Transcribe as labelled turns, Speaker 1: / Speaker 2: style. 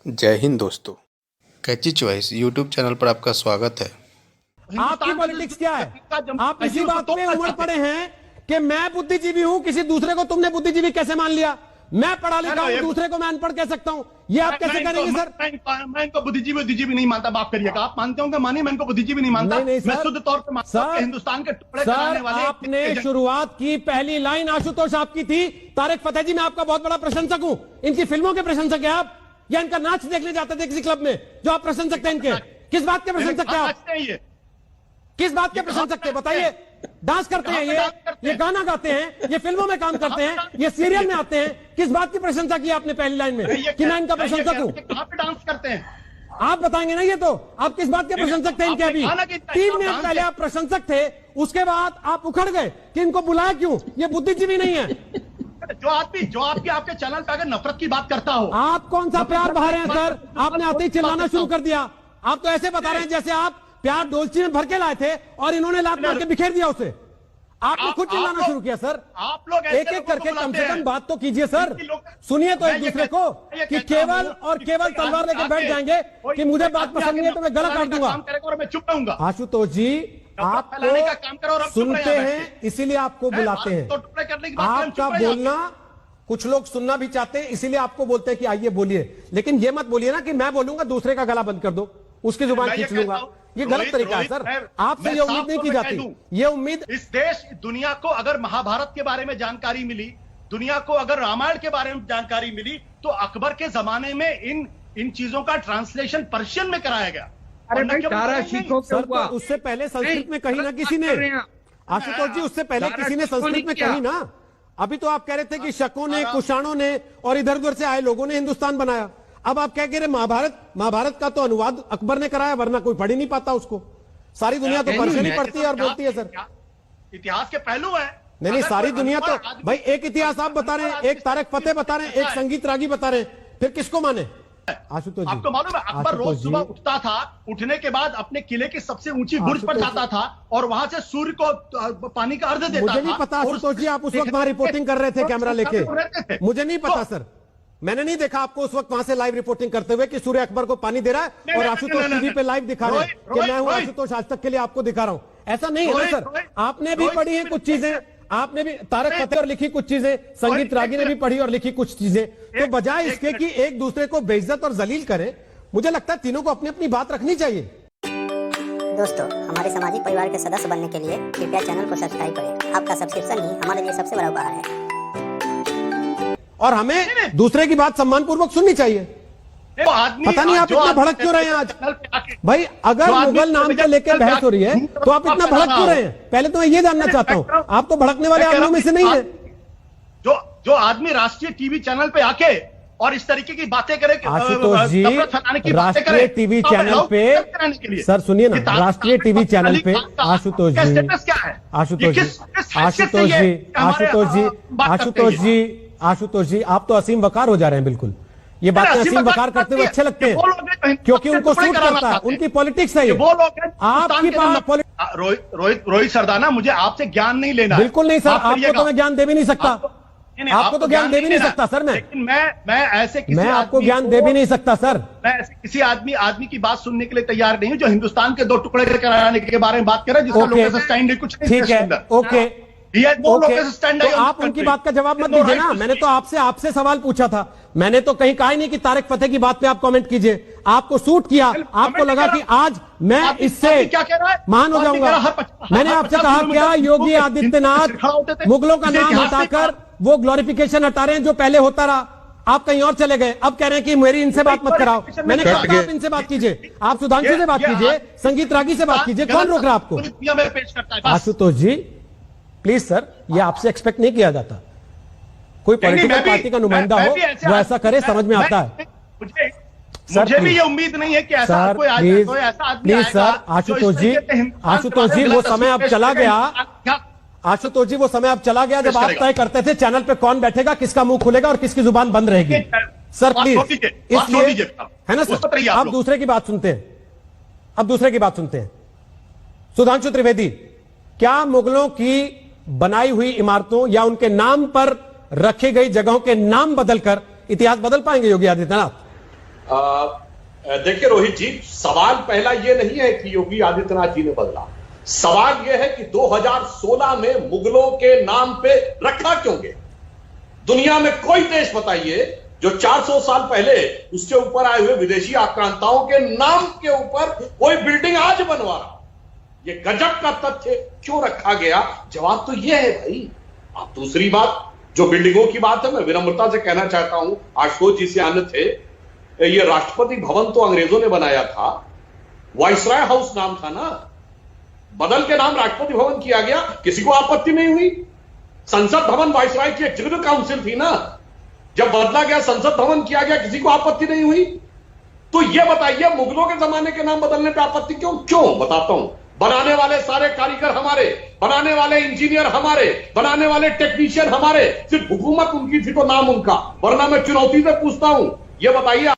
Speaker 1: जय हिंद दोस्तों, कैची choice YouTube channel पर आपका स्वागत है।
Speaker 2: आपकी पॉलिटिक्स क्या है? आप इसी बात पे उमड़ पड़े हैं कि मैं बुद्धिजीवी हूं, किसी दूसरे को तुमने बुद्धिजीवी कैसे मान लिया? मैं पढ़ा लिखा हूं, दूसरे को मैं अनपढ़ कह सकता हूं, ये आप कैसे करेंगे सर?
Speaker 3: मैं इनको बुद्धिजीवी नहीं मानता, माफ करिएगा। आप मानते होंगे मानिए, मैं इनको बुद्धिजीवी नहीं मानता।
Speaker 2: नहीं
Speaker 3: मैं शुद्ध तौर पे मानता हूं कि हिंदुस्तान के टुकड़े कराने वाले।
Speaker 2: आपने शुरुआत की, पहली लाइन आशुतोष आपकी थी, तारिक फतेह जी मैं आपका बहुत बड़ा प्रशंसक हूं। इनकी फिल्मों के प्रशंसक है आप, या इनका नाच देखने जाते थे किसी क्लब में जो आप प्रशंसक थे इनके? किस बात के प्रशंसक थे आप? किस बात के प्रशंसक थे बताइए? डांस करते हैं ये गाना गाते हैं, ये फिल्मों में काम करते हैं, ये सीरियल में आते हैं। किस बात की प्रशंसा की आपने पहली लाइन में कि मैं इनका प्रशंसक हूं?
Speaker 3: कहां पे डांस करते हैं
Speaker 2: आप बताएंगे ना। ये तो आप किस बात के प्रशंसक थे इनके? अभी 3 मिनट पहले आप प्रशंसक थे, उसके बाद आप उखड़ गए कि इनको बुलाया क्यों? ये बुद्धिजीवी नहीं है।
Speaker 3: जो आपकी आपके चैनल पे अगर नफरत की बात करता हो। आप
Speaker 2: कौन सा प्यार बहा रहे हैं सर? आपने आते ही चिल्लाना शुरू कर दिया। आप तो ऐसे बता रहे हैं जैसे आप प्यार डोलची में भर के लाए थे और इन्होंने लात मार के बिखेर दिया उसे। आपने खुद चिल्लाना शुरू किया सर।
Speaker 3: आप लोग
Speaker 2: एक एक करके कम से कम बात तो कीजिए सर। सुनिए तो एक दूसरे को कि केवल और केवल तलवार लेकर बैठ जाएंगे कि मुझे बात पसंद नहीं है तो मैं गला काट दूंगा
Speaker 3: और मैं चुप रहूंगा।
Speaker 2: आशुतोष जी आपको सुनते हैं इसीलिए आपको बुलाते हैं। आपका बोलना कुछ लोग सुनना भी चाहते हैं, इसीलिए आपको बोलते हैं कि आइए बोलिए। लेकिन ये मत बोलिए ना कि मैं बोलूंगा दूसरे का गला बंद कर दो, उसकी जुबान खींच लूंगा। ये गलत तरीका है सर। आपसे ये उम्मीद नहीं की जाती। ये उम्मीद
Speaker 3: इस देश दुनिया को अगर महाभारत के बारे में जानकारी मिली, दुनिया को अगर रामायण के बारे में जानकारी मिली, तो अकबर के जमाने में इन चीजों का ट्रांसलेशन पर्शियन में कराया गया।
Speaker 4: अरे भाई सारा सीखो
Speaker 2: सर, तो उससे पहले संस्कृत में कही ना किसी ने। आशुतोष जी उससे पहले किसी ने संस्कृत में कही ना। अभी तो आप कह रहे थे कि शकों ने, कुषाणों ने और इधर उधर से आए लोगों ने हिंदुस्तान बनाया। अब आप क्या कह रहे? महाभारत का तो अनुवाद अकबर ने कराया, वरना कोई पढ़ ही नहीं पाता उसको। सारी दुनिया तो पर्शियन ही पढ़ती है और बोलती है सर।
Speaker 3: इतिहास के पहलू है।
Speaker 2: नहीं, सारी दुनिया तो भाई एक इतिहास आप बता रहे हैं, एक तारिक फतेह बता रहे हैं, एक संगीत रागी बता रहे हैं, फिर किसको माने? आशुतोष जी
Speaker 3: आपको मालूम है अकबर रोज सुबह उठता था, उठने के बाद अपने किले की सबसे ऊंची बुर्ज पर जाता था और वहां से सूर्य को पानी का अर्घ देता था।
Speaker 2: मुझे नहीं पता आशुतोष जी, आप उस वक्त वहां रिपोर्टिंग कर रहे थे कैमरा लेके? मुझे नहीं पता सर, मैंने नहीं देखा आपको उस वक्त वहां से लाइव रिपोर्टिंग करते हुए कि सूर्य अकबर को पानी दे रहा है और आशुतोष टीवी पे लाइव दिखा रहे हैं कि मैं हूं आशुतोष आज तक के लिए आपको दिखा रहा हूं। ऐसा नहीं है ना सर। आपने भी पढ़ी है कुछ चीजें, आपने भी तारिक फतेह और लिखी कुछ चीजें, संगीत रागी ने भी पढ़ी और लिखी कुछ चीजें। तो बजाय इसके कि एक दूसरे को बेइज्जत और जलील करें, मुझे लगता है तीनों को अपनी अपनी बात रखनी चाहिए।
Speaker 5: दोस्तों, हमारे सामाजिक परिवार के सदस्य बनने के लिए कृपया चैनल को सब्सक्राइब करें। आपका सब्सक्रिप्शन ही हमारे लिए सबसे बड़ा उपहार है
Speaker 2: और हमें दूसरे की बात सम्मानपूर्वक सुननी चाहिए। पता नहीं आप इतना भड़क क्यों रहे हैं आज? भाई अगर मुगल नाम को लेकर बहस हो रही है तो आप इतना भड़क क्यों रहे हैं? पहले तो मैं ये जानना चाहता हूं, आप तो भड़कने वाले आदमियों में से नहीं है।
Speaker 3: जो आदमी राष्ट्रीय टीवी चैनल पे आके और इस तरीके की बातें करे,
Speaker 2: आशुतोष जी राष्ट्रीय टीवी चैनल पे, सर सुनिए ना, राष्ट्रीय टीवी चैनल पे आशुतोष जी, आशुतोष जी, आशुतोष जी, आशुतोष जी, आशुतोष जी, आशुतोष जी, आप तो असीम वकार हो जा रहे हैं। बिल्कुल ये बातें असीम वकार करते हुए अच्छे लगते हैं क्योंकि उनको सूट करता है, उनकी पॉलिटिक्स है ये। आपकी
Speaker 3: रोहित सरदाना, मुझे आपसे ज्ञान नहीं लेना।
Speaker 2: बिल्कुल नहीं सर, आपको तो मैं ज्ञान दे भी नहीं सकता। आपको तो ज्ञान दे भी नहीं सकता सर।
Speaker 3: मैं ऐसे
Speaker 2: मैं आपको ज्ञान दे भी नहीं सकता सर।
Speaker 3: मैं ऐसे किसी आदमी की बात सुनने के लिए तैयार नहीं हूं जो हिंदुस्तान के 2 टुकड़े कराने के बारे में बात करे, जिसका लोगों से स्टैंड नहीं, कुछ
Speaker 2: ठीक है। ओके, तो आप उनकी बात का जवाब मत दीजिए ना। मैंने तो आपसे सवाल पूछा था। मैंने तो कहीं कहा ही नहीं कि तारिक फतेह की बात पे आप कमेंट कीजिए। आपको सूट किया, आपको लगा कि आज मैं इससे महान हो जाऊंगा। मैंने आपसे कहा क्या योगी आदित्यनाथ मुगलों का नाम हटाकर वो ग्लोरिफिकेशन हटा रहे हैं जो पहले होता रहा। आप कहीं और चले गए, अब कह रहे हैं कि मेरी इनसे बात मत कराओ। मैंने कहा आप इनसे बात कीजिए, आप सुधांशु से बात कीजिए, संगीत रागी से बात कीजिए, कौन रोक रहा आपको? आशुतोष जी प्लीज सर, ये आपसे एक्सपेक्ट नहीं किया जाता। कोई पॉलिटिकल पार्टी का नुमाइंदा हो वो ऐसा करे, समझ में आता है।
Speaker 3: मुझे भी ये उम्मीद नहीं है कि ऐसा कोई
Speaker 2: प्लीज सर, आशुतोष जी वो समय अब चला गया। आशुतोष जी वो समय अब चला गया जब आप तय करते थे चैनल पे कौन बैठेगा, किसका मुंह खुलेगा और किसकी जुबान बंद रहेगी। सर प्लीज, इसलिए है ना सर, आप दूसरे की बात सुनते हैं। अब दूसरे की बात सुनते हैं। सुधांशु त्रिवेदी, क्या मुगलों की बनाई हुई इमारतों या उनके नाम पर रखी गई जगहों के नाम बदलकर इतिहास बदल पाएंगे योगी आदित्यनाथ?
Speaker 6: देखिए रोहित जी, सवाल पहला यह नहीं है कि योगी आदित्यनाथ जी ने बदला। सवाल यह है कि 2016 में मुगलों के नाम पे रखा क्यों गया? दुनिया में कोई देश बताइए जो 400 साल पहले उसके ऊपर आए हुए विदेशी आक्रांताओं के नाम के ऊपर कोई बिल्डिंग आज बनवा रहा। ये गजब का तथ्य क्यों रखा गया? जवाब तो यह है भाई। अब दूसरी बात, जो बिल्डिंगों की बात है, मैं विनम्रता से कहना चाहता हूं, आशुतोष जी से आने थे, ये राष्ट्रपति भवन तो अंग्रेजों ने बनाया था, वाइसराय हाउस नाम था ना, बदल के नाम राष्ट्रपति भवन किया गया, किसी को आपत्ति नहीं हुई। संसद भवन वाइसराय की एग्जीक्यूटिव काउंसिल थी ना, जब बदला गया संसद भवन किया गया, किसी को आपत्ति नहीं हुई। तो यह बताइए मुगलों के जमाने के नाम बदलने पर आपत्ति क्यों? बताता हूं। बनाने वाले सारे कारीगर हमारे, बनाने वाले इंजीनियर हमारे, बनाने वाले टेक्नीशियन हमारे, सिर्फ हुकूमत उनकी थी तो नाम उनका। वरना मैं चुनौती से पूछता हूं, यह बताइए